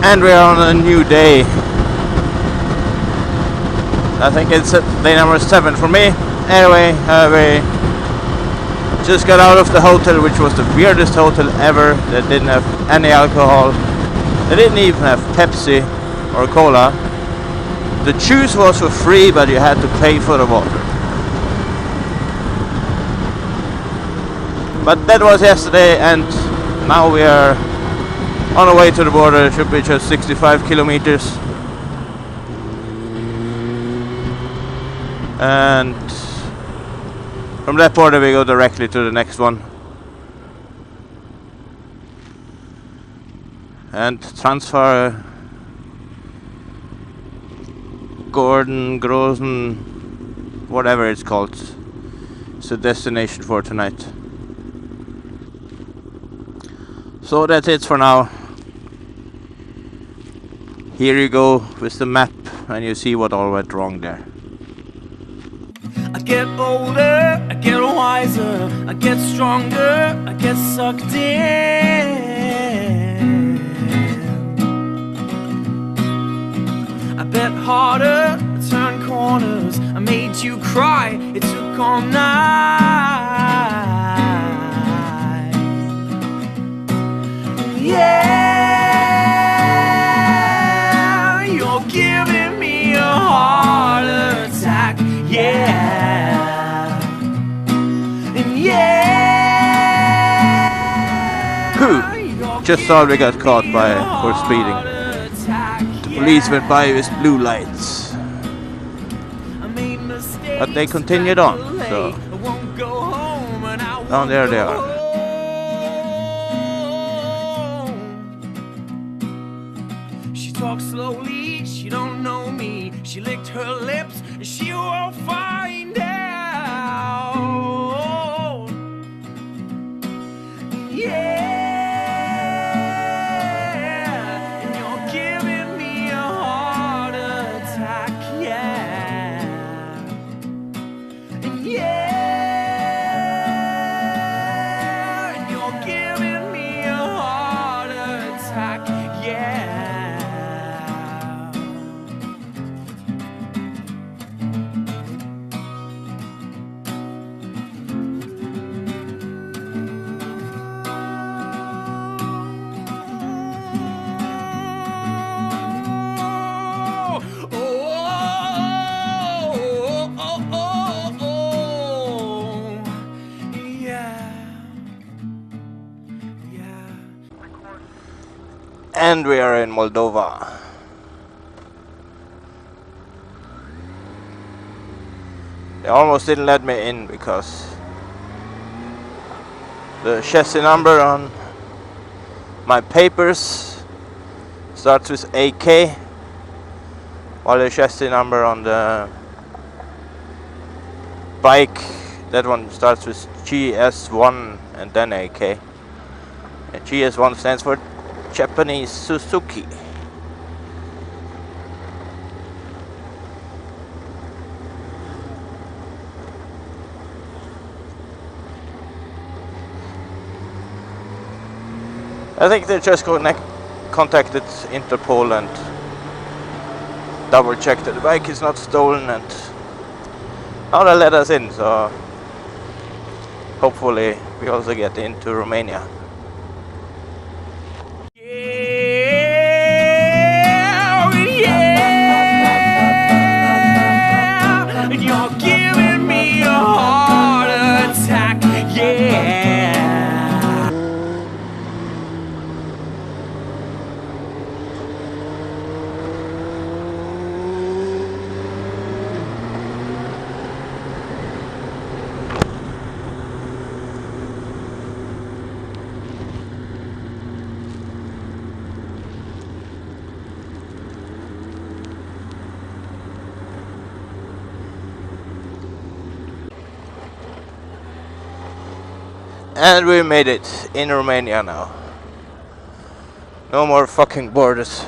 And we're on a new day. I think it's day number 7 for me. Anyway, we just got out of the hotel, which was the weirdest hotel ever. That didn't have any alcohol. They didn't even have Pepsi or cola. The juice was for free, but you had to pay for the water. But that was yesterday, and now we are on our way to the border. It should be just 65 kilometers. And from that border we go directly to the next one. And transfer Großen, whatever it's called. It's the destination for tonight. So that's it for now. Here you go with the map, and you see what all went wrong there. I get older, I get wiser, I get stronger, I get sucked in. I bet harder, I turn corners, I made you cry, it took all night. Yeah, you're giving me a heart attack, yeah. And yeah, Who? Just thought we got caught for speeding. The police went by with blue lights. But they continued on, so down there they are. She talks slowly, she don't know me. She licked her lips, she won't find out. Yeah. And we are in Moldova. They almost didn't let me in because the chassis number on my papers starts with AK, while the chassis number on the bike, that one starts with GS1 and then AK. And GS1 stands for Japanese Suzuki. I think they just contacted Interpol and double checked that the bike is not stolen, and now they let us in, so hopefully we also get into Romania. And we made it in Romania now. No more fucking borders.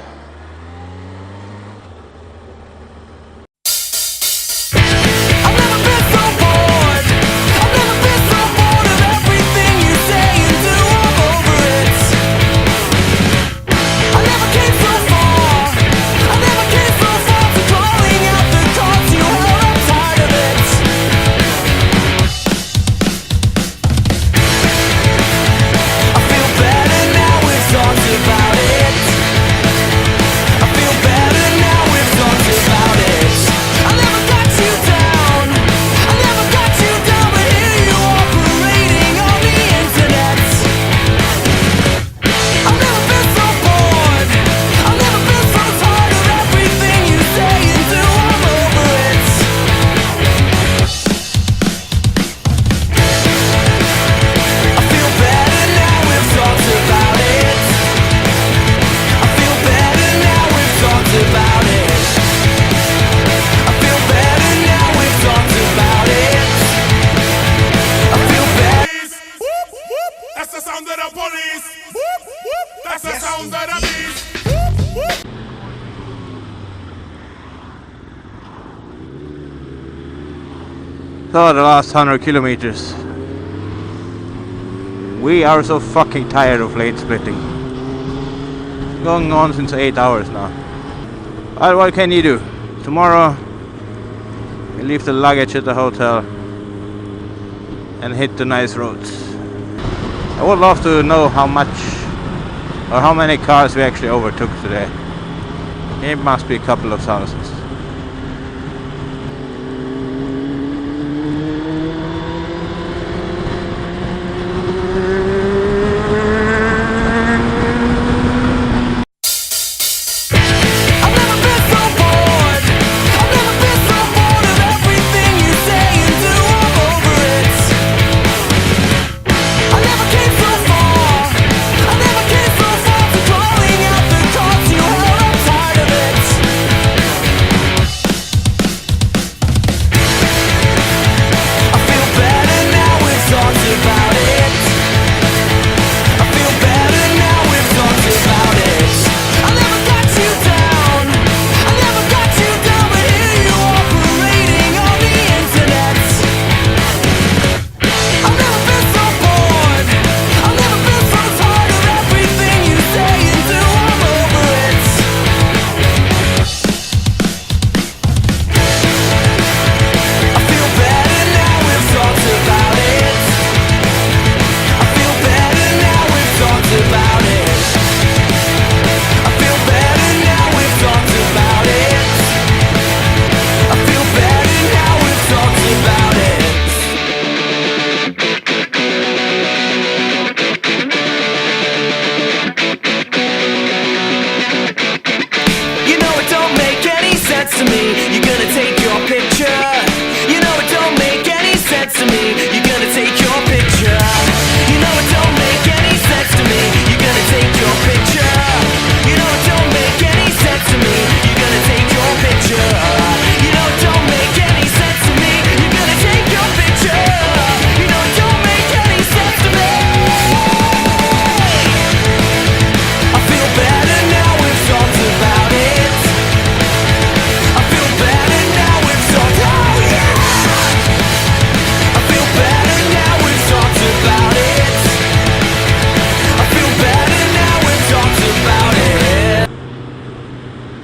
I never came so far. sounds of the beast. So the last 100 kilometers. We are so fucking tired of late splitting. Going on since 8 hours now. Well, what can you do? Tomorrow we leave the luggage at the hotel and hit the nice roads. I would love to know how much or how many cars we actually overtook today. It must be a couple of thousands.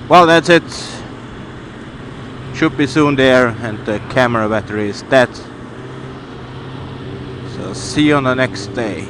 Well, that's it. Should be soon there, and the camera battery is dead. So see you on the next day.